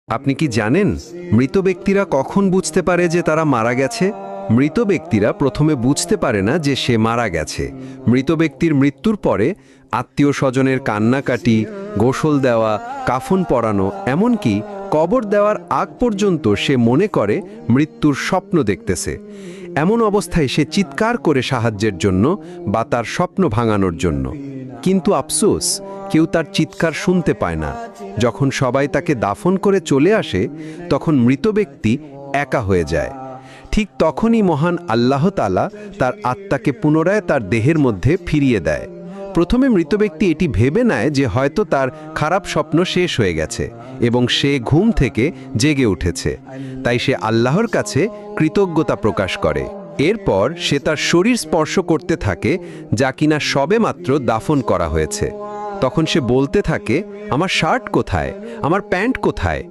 আপনি কি জানেন মৃত ব্যক্তিরা কখন বুঝতে পারে যে তারা মারা গেছে? মৃত ব্যক্তিরা প্রথমে বুঝতে পারে না যে সে মারা গেছে। মৃত ব্যক্তির মৃত্যুর পরে আত্মীয় স্বজনের কান্নাকাটি, গোসল দেওয়া, কাফন পরানো, এমনকি কবর দেওয়ার আগ পর্যন্ত সে মনে করে মৃত্যুর স্বপ্ন দেখতেছে। এমন অবস্থায় সে চিৎকার করে সাহায্যের জন্য বা তার স্বপ্ন ভাঙানোর জন্য। কিন্তু আফসোস, কেউ তার চিৎকার শুনতে পায় না। যখন সবাই তাকে দাফন করে চলে আসে, তখন মৃত ব্যক্তি একা হয়ে যায়। ঠিক তখনই মহান আল্লাহ তাআলা তার আত্মাকে পুনরায় তার দেহের মধ্যে ফিরিয়ে দেয়। প্রথমে মৃত ব্যক্তি এটি ভেবে নেয় যে হয়তো তার খারাপ স্বপ্ন শেষ হয়ে গেছে এবং সে ঘুম থেকে জেগে উঠেছে। তাই সে আল্লাহর কাছে কৃতজ্ঞতা প্রকাশ করে। এরপর সে তার শরীর স্পর্শ করতে থাকে, যা কিনা সবেমাত্র দাফন করা হয়েছে। তখন সে বলতে থাকে, আমার শার্ট কোথায়, আমার প্যান্ট কোথায়?